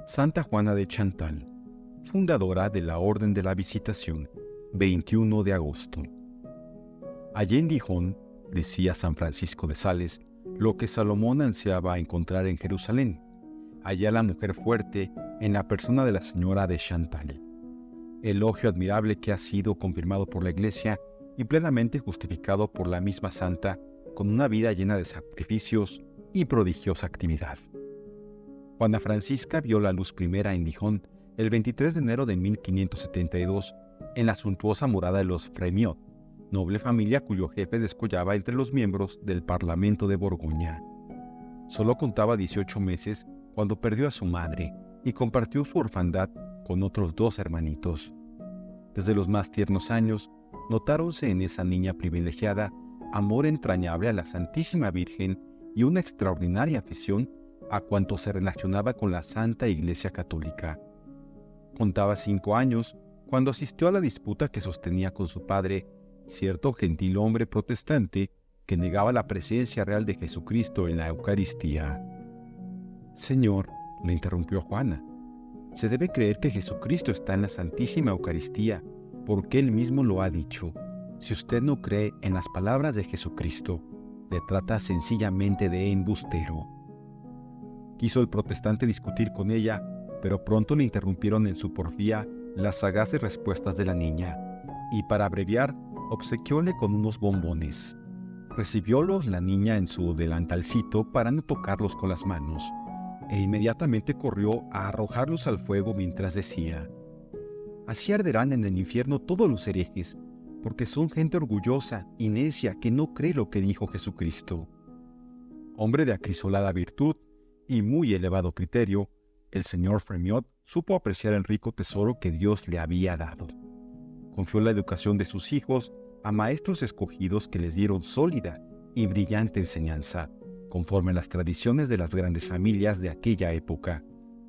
Santa Juana de Chantal, fundadora de la Orden de la Visitación, 21 de agosto. Allí en Gijón, decía San Francisco de Sales, lo que Salomón ansiaba encontrar en Jerusalén, allá la mujer fuerte en la persona de la señora de Chantal. Elogio admirable que ha sido confirmado por la Iglesia y plenamente justificado por la misma santa, con una vida llena de sacrificios y prodigiosa actividad. Juana Francisca vio la luz primera en Gijón el 23 de enero de 1572 en la suntuosa morada de los Fremiot, noble familia cuyo jefe descollaba entre los miembros del Parlamento de Borgoña. Solo contaba 18 meses cuando perdió a su madre y compartió su orfandad con otros 2 hermanitos. Desde los más tiernos años, notáronse en esa niña privilegiada amor entrañable a la Santísima Virgen y una extraordinaria afición a cuanto se relacionaba con la Santa Iglesia Católica. Contaba 5 años cuando asistió a la disputa que sostenía con su padre cierto gentil hombre protestante que negaba la presencia real de Jesucristo en la Eucaristía. «Señor», le interrumpió Juana, «se debe creer que Jesucristo está en la Santísima Eucaristía, porque Él mismo lo ha dicho. Si usted no cree en las palabras de Jesucristo, le trata sencillamente de embustero». Quiso el protestante discutir con ella, pero pronto le interrumpieron en su porfía las sagaces respuestas de la niña, y para abreviar, obsequióle con unos bombones. Recibiólos la niña en su delantalcito para no tocarlos con las manos, e inmediatamente corrió a arrojarlos al fuego mientras decía: «Así arderán en el infierno todos los herejes, porque son gente orgullosa y necia que no cree lo que dijo Jesucristo». Hombre de acrisolada virtud y muy elevado criterio, el señor Fremiot supo apreciar el rico tesoro que Dios le había dado. Confió la educación de sus hijos a maestros escogidos que les dieron sólida y brillante enseñanza, conforme a las tradiciones de las grandes familias de aquella época,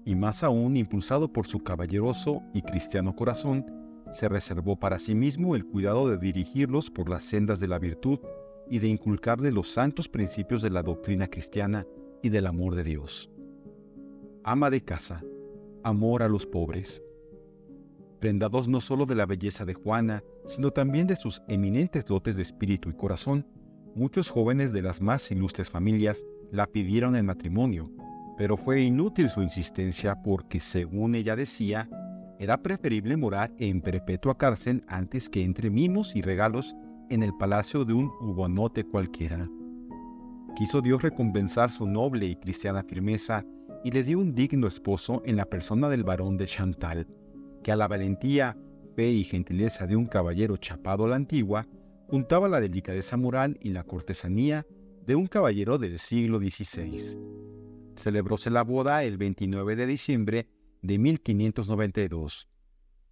y más aún impulsado por su caballeroso y cristiano corazón, se reservó para sí mismo el cuidado de dirigirlos por las sendas de la virtud y de inculcarles los santos principios de la doctrina cristiana y del amor de Dios. Ama de casa, amor a los pobres. Prendados no solo de la belleza de Juana, sino también de sus eminentes dotes de espíritu y corazón, muchos jóvenes de las más ilustres familias la pidieron en matrimonio, pero fue inútil su insistencia porque, según ella decía, era preferible morar en perpetua cárcel antes que entre mimos y regalos en el palacio de un hugonote cualquiera. Quiso Dios recompensar su noble y cristiana firmeza y le dio un digno esposo en la persona del barón de Chantal, que a la valentía, fe y gentileza de un caballero chapado a la antigua, juntaba la delicadeza moral y la cortesanía de un caballero del siglo XVI. Celebróse la boda el 29 de diciembre de 1592.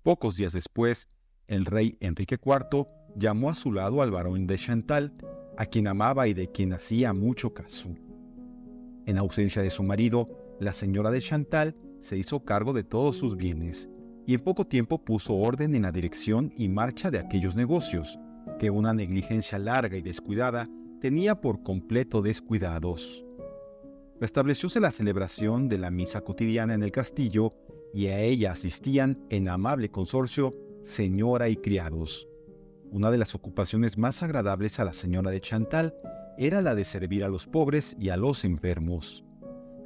Pocos días después, el rey Enrique IV llamó a su lado al barón de Chantal, a quien amaba y de quien hacía mucho caso. En ausencia de su marido, la señora de Chantal se hizo cargo de todos sus bienes, y en poco tiempo puso orden en la dirección y marcha de aquellos negocios, que una negligencia larga y descuidada tenía por completo descuidados. Restablecióse la celebración de la misa cotidiana en el castillo, y a ella asistían en amable consorcio señora y criados. Una de las ocupaciones más agradables a la señora de Chantal era la de servir a los pobres y a los enfermos.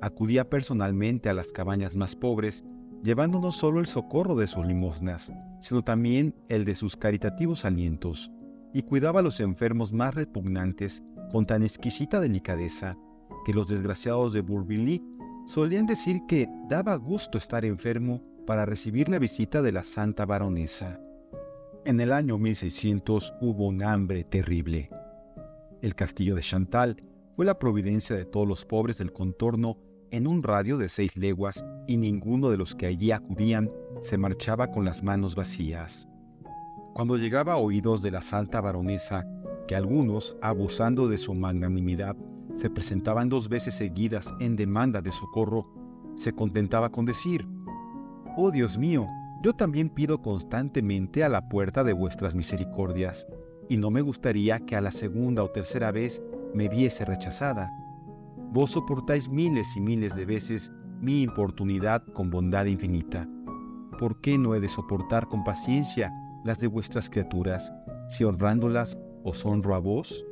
Acudía personalmente a las cabañas más pobres, llevando no solo el socorro de sus limosnas, sino también el de sus caritativos alientos, y cuidaba a los enfermos más repugnantes con tan exquisita delicadeza que los desgraciados de Bourvilly solían decir que daba gusto estar enfermo para recibir la visita de la santa baronesa. En el año 1600 hubo un hambre terrible. El castillo de Chantal fue la providencia de todos los pobres del contorno en un radio de 6 leguas, y ninguno de los que allí acudían se marchaba con las manos vacías. Cuando llegaba a oídos de la santa baronesa que algunos, abusando de su magnanimidad, se presentaban 2 veces seguidas en demanda de socorro, se contentaba con decir: «Oh Dios mío, yo también pido constantemente a la puerta de vuestras misericordias, y no me gustaría que a la segunda o tercera vez me viese rechazada. vos soportáis miles y miles de veces mi importunidad con bondad infinita. ¿Por qué no he de soportar con paciencia las de vuestras criaturas, si honrándolas os honro a vos?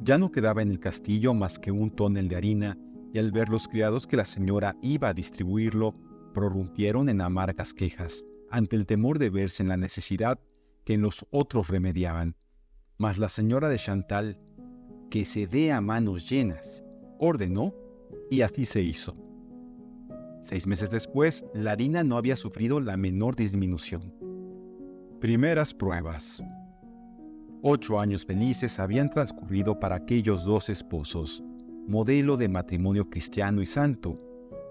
Ya no quedaba en el castillo más que un tonel de harina, y al ver los criados que la señora iba a distribuirlo, prorrumpieron en amargas quejas, ante el temor de verse en la necesidad que en los otros remediaban. Mas la señora de Chantal, que se dé a manos llenas, ordenó, y así se hizo. 6 meses después, la harina no había sufrido la menor disminución. Primeras pruebas. 8 años felices habían transcurrido para aquellos 2 esposos, modelo de matrimonio cristiano y santo.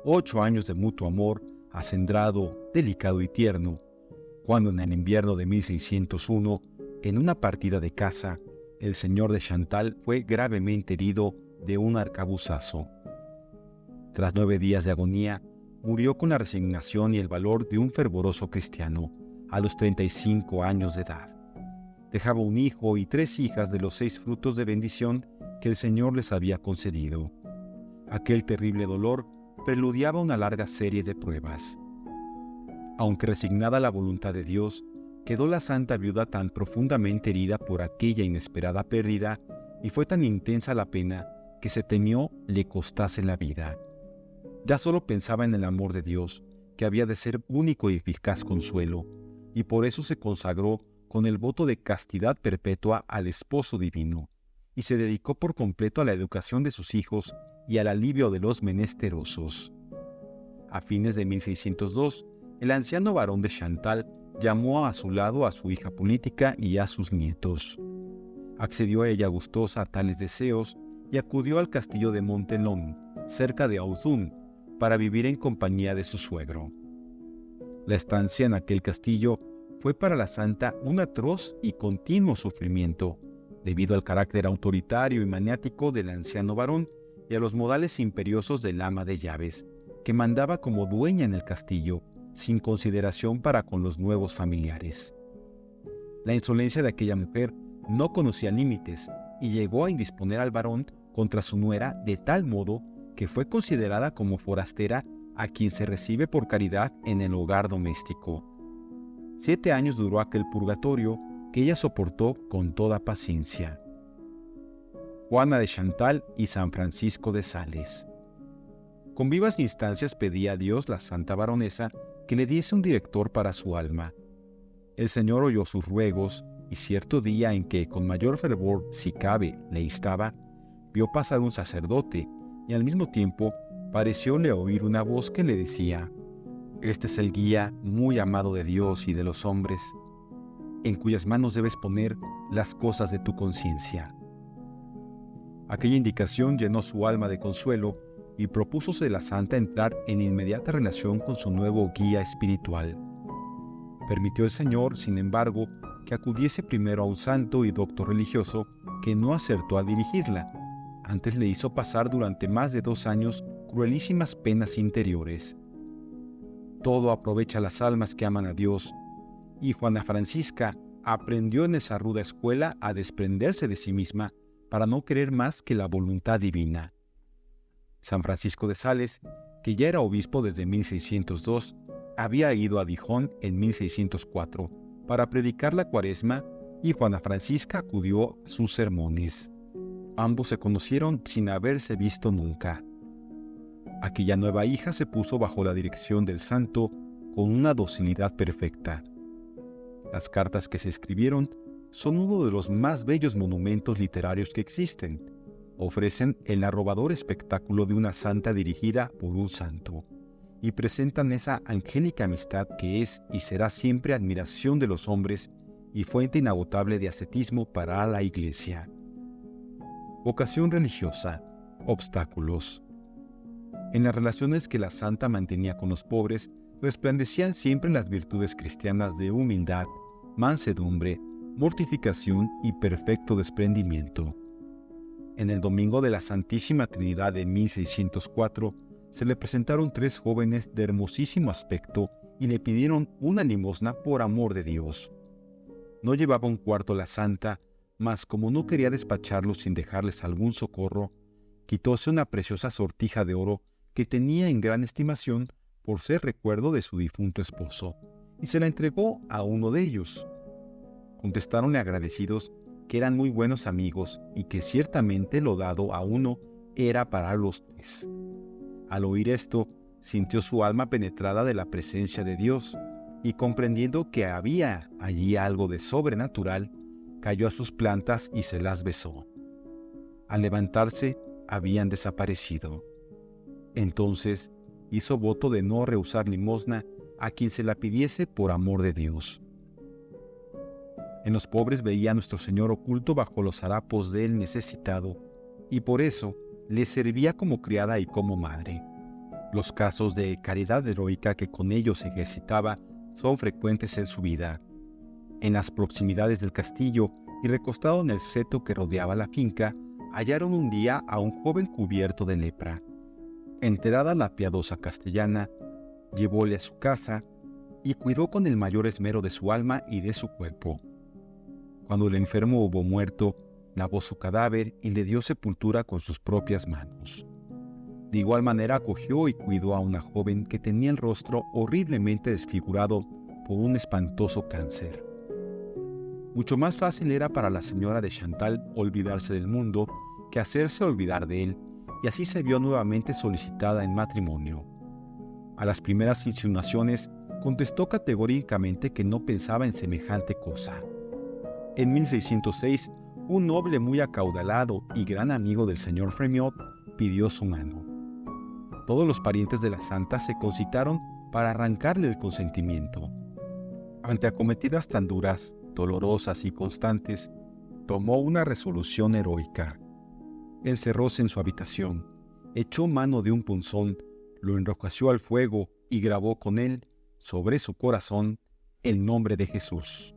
8 años de mutuo amor, acendrado, delicado y tierno, cuando en el invierno de 1601, en una partida de caza, el señor de Chantal fue gravemente herido de un arcabuzazo. Tras 9 días de agonía, murió con la resignación y el valor de un fervoroso cristiano, a los 35 años de edad. Dejaba un hijo y 3 hijas de los 6 frutos de bendición que el Señor les había concedido. Aquel terrible dolor preludiaba una larga serie de pruebas. Aunque resignada a la voluntad de Dios, quedó la santa viuda tan profundamente herida por aquella inesperada pérdida, y fue tan intensa la pena que se temió le costase la vida. Ya solo pensaba en el amor de Dios, que había de ser único y eficaz consuelo, y por eso se consagró con el voto de castidad perpetua al esposo divino, y se dedicó por completo a la educación de sus hijos y al alivio de los menesterosos. A fines de 1602, el anciano barón de Chantal llamó a su lado a su hija política y a sus nietos. Accedió ella gustosa a tales deseos y acudió al castillo de Montelón, cerca de Auzun, para vivir en compañía de su suegro. La estancia en aquel castillo fue para la santa un atroz y continuo sufrimiento, debido al carácter autoritario y maniático del anciano varón y a los modales imperiosos del ama de llaves, que mandaba como dueña en el castillo, sin consideración para con los nuevos familiares. La insolencia de aquella mujer no conocía límites y llegó a indisponer al varón contra su nuera de tal modo que fue considerada como forastera a quien se recibe por caridad en el hogar doméstico. 7 años duró aquel purgatorio que ella soportó con toda paciencia. Juana de Chantal y San Francisco de Sales. Con vivas instancias pedía a Dios la santa baronesa que le diese un director para su alma. El Señor oyó sus ruegos, y cierto día en que con mayor fervor, si cabe, le instaba, vio pasar un sacerdote, y al mismo tiempo parecióle oír una voz que le decía: «Este es el guía muy amado de Dios y de los hombres, en cuyas manos debes poner las cosas de tu conciencia». Aquella indicación llenó su alma de consuelo, y propúsose la santa entrar en inmediata relación con su nuevo guía espiritual. Permitió el Señor, sin embargo, que acudiese primero a un santo y doctor religioso que no acertó a dirigirla. Antes le hizo pasar durante más de 2 años cruelísimas penas interiores. Todo aprovecha las almas que aman a Dios, y Juana Francisca aprendió en esa ruda escuela a desprenderse de sí misma para no querer más que la voluntad divina. San Francisco de Sales, que ya era obispo desde 1602, había ido a Dijon en 1604 para predicar la Cuaresma, y Juana Francisca acudió a sus sermones. Ambos se conocieron sin haberse visto nunca. Aquella nueva hija se puso bajo la dirección del santo con una docilidad perfecta. Las cartas que se escribieron son uno de los más bellos monumentos literarios que existen. Ofrecen el arrobador espectáculo de una santa dirigida por un santo, y presentan esa angélica amistad que es y será siempre admiración de los hombres y fuente inagotable de ascetismo para la Iglesia. Vocación religiosa, obstáculos. En las relaciones que la santa mantenía con los pobres, resplandecían siempre las virtudes cristianas de humildad, mansedumbre, mortificación y perfecto desprendimiento. En el domingo de la Santísima Trinidad de 1604, se le presentaron 3 jóvenes de hermosísimo aspecto y le pidieron una limosna por amor de Dios. No llevaba un cuarto la santa, mas como no quería despacharlos sin dejarles algún socorro, quitóse una preciosa sortija de oro que tenía en gran estimación por ser recuerdo de su difunto esposo, y se la entregó a uno de ellos. Contestaronle agradecidos que eran muy buenos amigos y que ciertamente lo dado a uno era para los tres. Al oír esto, sintió su alma penetrada de la presencia de Dios, y comprendiendo que había allí algo de sobrenatural, cayó a sus plantas y se las besó. Al levantarse, habían desaparecido. Entonces hizo voto de no rehusar limosna a quien se la pidiese por amor de Dios. En los pobres veía a nuestro Señor oculto bajo los harapos del necesitado, y por eso le servía como criada y como madre. Los casos de caridad heroica que con ellos ejercitaba son frecuentes en su vida. En las proximidades del castillo y recostado en el seto que rodeaba la finca, hallaron un día a un joven cubierto de lepra. Enterada la piadosa castellana, llevóle a su casa y cuidó con el mayor esmero de su alma y de su cuerpo. Cuando el enfermo hubo muerto, lavó su cadáver y le dio sepultura con sus propias manos. De igual manera acogió y cuidó a una joven que tenía el rostro horriblemente desfigurado por un espantoso cáncer. Mucho más fácil era para la señora de Chantal olvidarse del mundo que hacerse olvidar de él, y así se vio nuevamente solicitada en matrimonio. A las primeras insinuaciones contestó categóricamente que no pensaba en semejante cosa. En 1606, un noble muy acaudalado y gran amigo del señor Fremiot pidió su mano. Todos los parientes de la santa se concitaron para arrancarle el consentimiento. Ante acometidas tan duras, dolorosas y constantes, tomó una resolución heroica. Encerróse en su habitación, echó mano de un punzón, lo enrojeció al fuego y grabó con él, sobre su corazón, el nombre de Jesús.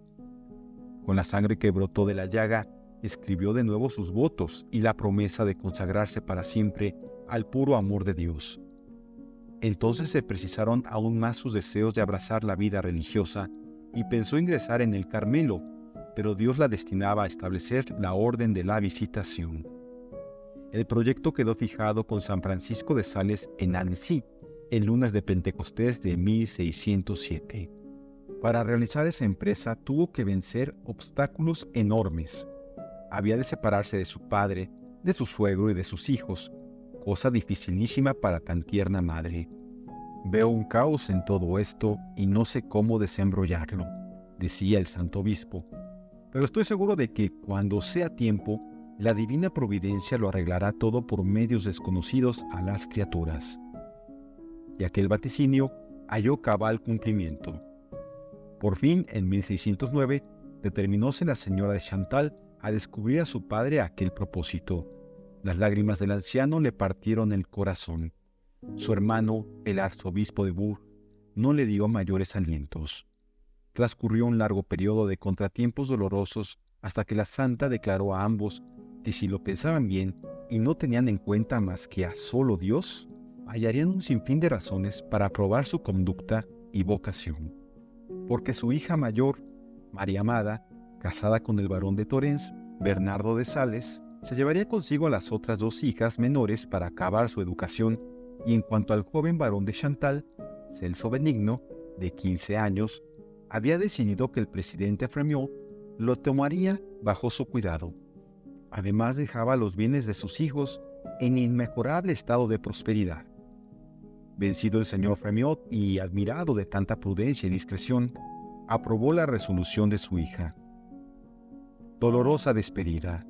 Con la sangre que brotó de la llaga, escribió de nuevo sus votos y la promesa de consagrarse para siempre al puro amor de Dios. Entonces se precisaron aún más sus deseos de abrazar la vida religiosa y pensó ingresar en el Carmelo, pero Dios la destinaba a establecer la orden de la Visitación. El proyecto quedó fijado con San Francisco de Sales en Annecy, el lunes de Pentecostés de 1607. Para realizar esa empresa tuvo que vencer obstáculos enormes. Había de separarse de su padre, de su suegro y de sus hijos, cosa dificilísima para tan tierna madre. Veo un caos en todo esto y no sé cómo desembrollarlo, decía el santo obispo, pero estoy seguro de que cuando sea tiempo, la divina providencia lo arreglará todo por medios desconocidos a las criaturas. Y aquel vaticinio halló cabal cumplimiento. Por fin, en 1609, determinóse la señora de Chantal a descubrir a su padre aquel propósito. Las lágrimas del anciano le partieron el corazón. Su hermano, el arzobispo de Bourg, no le dio mayores alientos. Transcurrió un largo periodo de contratiempos dolorosos hasta que la santa declaró a ambos que si lo pensaban bien y no tenían en cuenta más que a solo Dios, hallarían un sinfín de razones para aprobar su conducta y vocación. Porque su hija mayor, María Amada, casada con el barón de Torrens, Bernardo de Sales, se llevaría consigo a las otras dos hijas menores para acabar su educación, y en cuanto al joven barón de Chantal, Celso Benigno, de 15 años, había decidido que el presidente Fremiot lo tomaría bajo su cuidado. Además dejaba los bienes de sus hijos en inmejorable estado de prosperidad. Vencido el señor Fremiot y admirado de tanta prudencia y discreción, aprobó la resolución de su hija. Dolorosa despedida.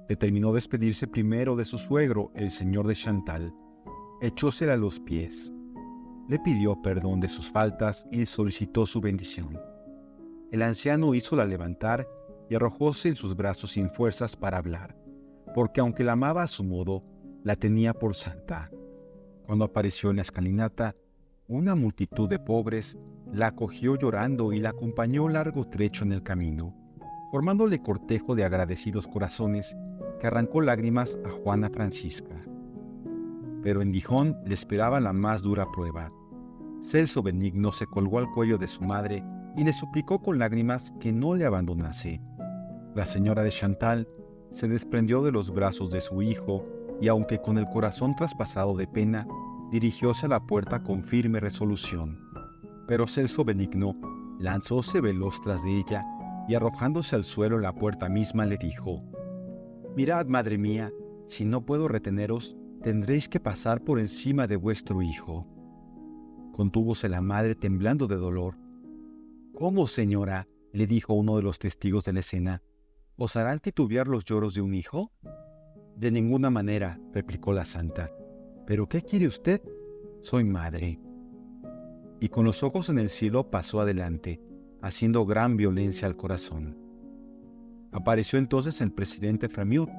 Determinó despedirse primero de su suegro, el señor de Chantal. Echósela a los pies. Le pidió perdón de sus faltas y solicitó su bendición. El anciano hízola levantar y arrojóse en sus brazos sin fuerzas para hablar, porque aunque la amaba a su modo, la tenía por santa. Cuando apareció en la escalinata, una multitud de pobres la acogió llorando y la acompañó largo trecho en el camino, formándole cortejo de agradecidos corazones que arrancó lágrimas a Juana Francisca. Pero en Dijon le esperaba la más dura prueba. Celso Benigno se colgó al cuello de su madre y le suplicó con lágrimas que no le abandonase. La señora de Chantal se desprendió de los brazos de su hijo y aunque con el corazón traspasado de pena, dirigióse a la puerta con firme resolución. Pero Celso Benigno lanzóse veloz tras de ella y arrojándose al suelo en la puerta misma le dijo: «Mirad, madre mía, si no puedo reteneros, tendréis que pasar por encima de vuestro hijo». Contúvose la madre temblando de dolor. «¿Cómo, señora?», le dijo uno de los testigos de la escena. «¿Os harán titubear los lloros de un hijo?». «De ninguna manera», replicó la santa. «¿Pero qué quiere usted? Soy madre». Y con los ojos en el cielo pasó adelante, haciendo gran violencia al corazón. Apareció entonces el presidente Fremiot,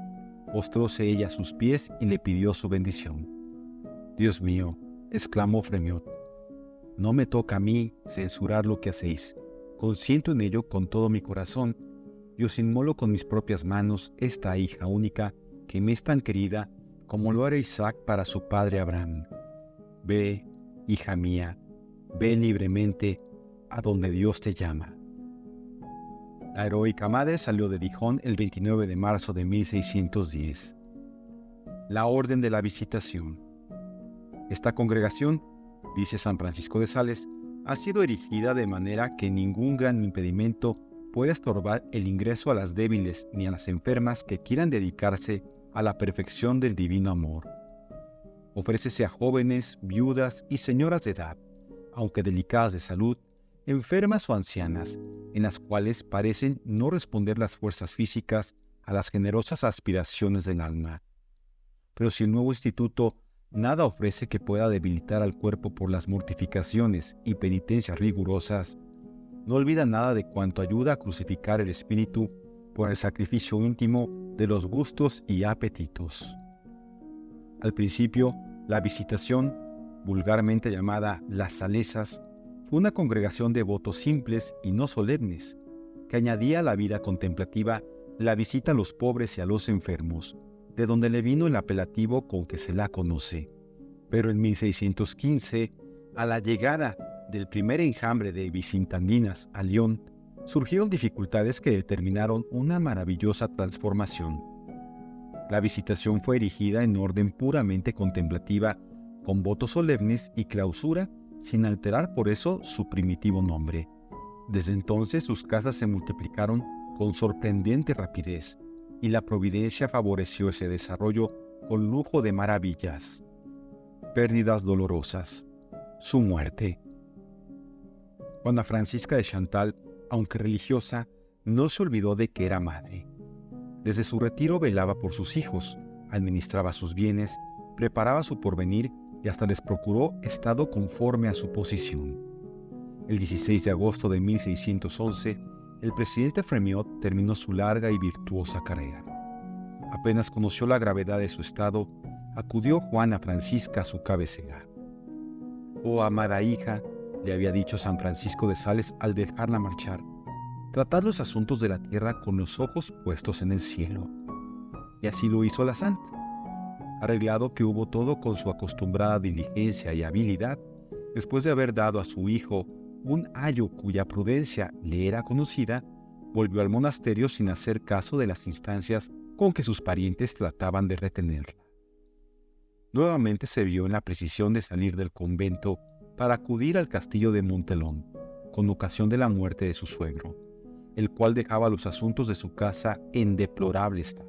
postróse ella a sus pies y le pidió su bendición. «Dios mío», exclamó Fremiot, «no me toca a mí censurar lo que hacéis. Consiento en ello con todo mi corazón, y os inmolo con mis propias manos esta hija única que me es tan querida como lo era Isaac para su padre Abraham. Ve, hija mía, ve libremente a donde Dios te llama». La heroica madre salió de Dijon el 29 de marzo de 1610. La Orden de la Visitación. Esta congregación, dice San Francisco de Sales, ha sido erigida de manera que ningún gran impedimento pueda estorbar el ingreso a las débiles ni a las enfermas que quieran dedicarse a la perfección del divino amor. Ofrécese a jóvenes, viudas y señoras de edad, aunque delicadas de salud, enfermas o ancianas, en las cuales parecen no responder las fuerzas físicas a las generosas aspiraciones del alma. Pero si el nuevo instituto nada ofrece que pueda debilitar al cuerpo por las mortificaciones y penitencias rigurosas, no olvida nada de cuanto ayuda a crucificar el espíritu por el sacrificio íntimo de los gustos y apetitos. Al principio, la Visitación, vulgarmente llamada las Salesas, fue una congregación de votos simples y no solemnes, que añadía a la vida contemplativa la visita a los pobres y a los enfermos, de donde le vino el apelativo con que se la conoce. Pero en 1615, a la llegada del primer enjambre de vicintandinas a Lyon, surgieron dificultades que determinaron una maravillosa transformación. La Visitación fue erigida en orden puramente contemplativa, con votos solemnes y clausura, sin alterar por eso su primitivo nombre. Desde entonces sus casas se multiplicaron con sorprendente rapidez, y la providencia favoreció ese desarrollo con lujo de maravillas. Pérdidas dolorosas. Su muerte. Juana Francisca de Chantal, aunque religiosa, no se olvidó de que era madre. Desde su retiro velaba por sus hijos, administraba sus bienes, preparaba su porvenir y hasta les procuró estado conforme a su posición. El 16 de agosto de 1611, el presidente Fremiot terminó su larga y virtuosa carrera. Apenas conoció la gravedad de su estado, acudió Juana Francisca a su cabecera. «Oh amada hija», le había dicho San Francisco de Sales al dejarla marchar, «tratad los asuntos de la tierra con los ojos puestos en el cielo». Y así lo hizo la santa. Arreglado que hubo todo con su acostumbrada diligencia y habilidad, después de haber dado a su hijo un ayo cuya prudencia le era conocida, volvió al monasterio sin hacer caso de las instancias con que sus parientes trataban de retenerla. Nuevamente se vio en la precisión de salir del convento para acudir al castillo de Montelón, con ocasión de la muerte de su suegro, el cual dejaba los asuntos de su casa en deplorable estado.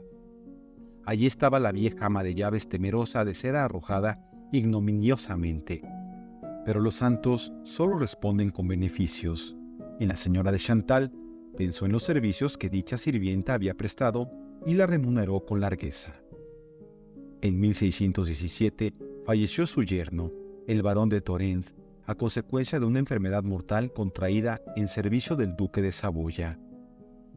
Allí estaba la vieja ama de llaves temerosa de ser arrojada ignominiosamente. Pero los santos solo responden con beneficios. Y la señora de Chantal pensó en los servicios que dicha sirvienta había prestado y la remuneró con largueza. En 1617 falleció su yerno, el barón de Torrent, a consecuencia de una enfermedad mortal contraída en servicio del duque de Saboya.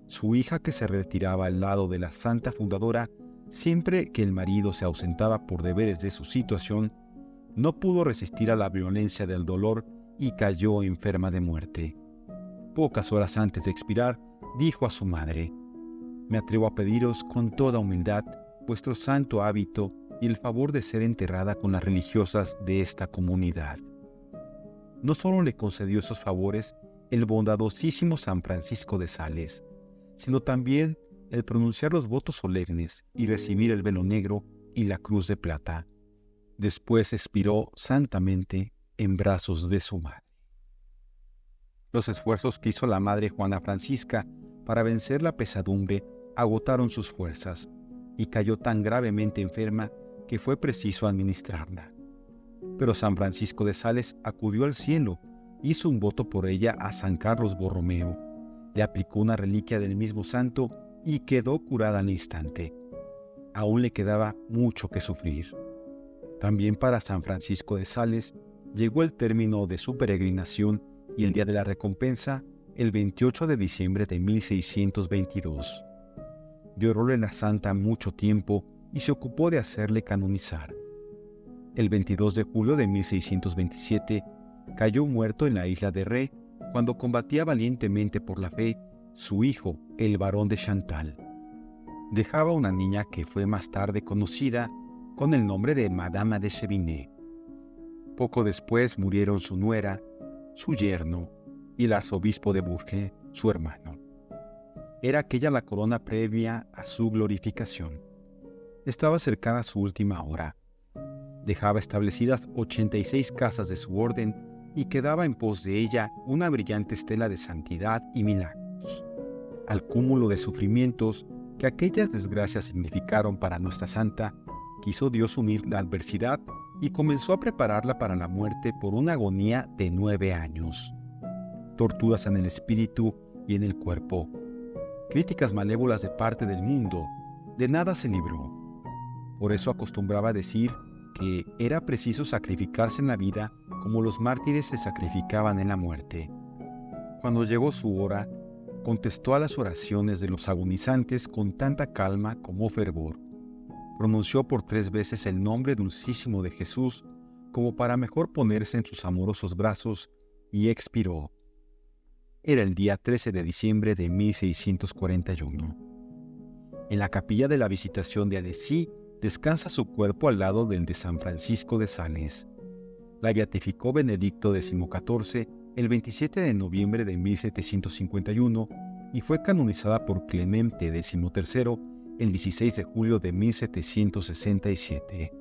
Su hija, que se retiraba al lado de la santa fundadora siempre que el marido se ausentaba por deberes de su situación, no pudo resistir a la violencia del dolor y cayó enferma de muerte. Pocas horas antes de expirar, dijo a su madre: «Me atrevo a pediros con toda humildad vuestro santo hábito y el favor de ser enterrada con las religiosas de esta comunidad». No solo le concedió esos favores el bondadosísimo San Francisco de Sales, sino también el pronunciar los votos solemnes y recibir el velo negro y la cruz de plata. Después expiró santamente en brazos de su madre. Los esfuerzos que hizo la madre Juana Francisca para vencer la pesadumbre agotaron sus fuerzas y cayó tan gravemente enferma que fue preciso administrarla. Pero San Francisco de Sales acudió al cielo, hizo un voto por ella a San Carlos Borromeo, le aplicó una reliquia del mismo santo y quedó curada al instante. Aún le quedaba mucho que sufrir. También para San Francisco de Sales llegó el término de su peregrinación y el día de la recompensa, el 28 de diciembre de 1622. Lloróle la santa mucho tiempo y se ocupó de hacerle canonizar. El 22 de julio de 1627 cayó muerto en la isla de Ré cuando combatía valientemente por la fe su hijo, el barón de Chantal. Dejaba una niña que fue más tarde conocida con el nombre de Madama de Sévigné. Poco después murieron su nuera, su yerno y el arzobispo de Bourges, su hermano. Era aquella la corona previa a su glorificación. Estaba cercana su última hora. Dejaba establecidas 86 casas de su orden y quedaba en pos de ella una brillante estela de santidad y milagros. Al cúmulo de sufrimientos que aquellas desgracias significaron para nuestra santa, quiso Dios unir la adversidad y comenzó a prepararla para la muerte por una agonía de 9 años. Torturas en el espíritu y en el cuerpo, críticas malévolas de parte del mundo, de nada se libró. Por eso acostumbraba a decir que era preciso sacrificarse en la vida como los mártires se sacrificaban en la muerte. Cuando llegó su hora, contestó a las oraciones de los agonizantes con tanta calma como fervor. Pronunció por 3 veces el nombre dulcísimo de Jesús como para mejor ponerse en sus amorosos brazos y expiró. Era el día 13 de diciembre de 1641. En la capilla de la Visitación de Annecy descansa su cuerpo al lado del de San Francisco de Sales. La beatificó Benedicto XIV el 27 de noviembre de 1751 y fue canonizada por Clemente XIII el 16 de julio de 1767.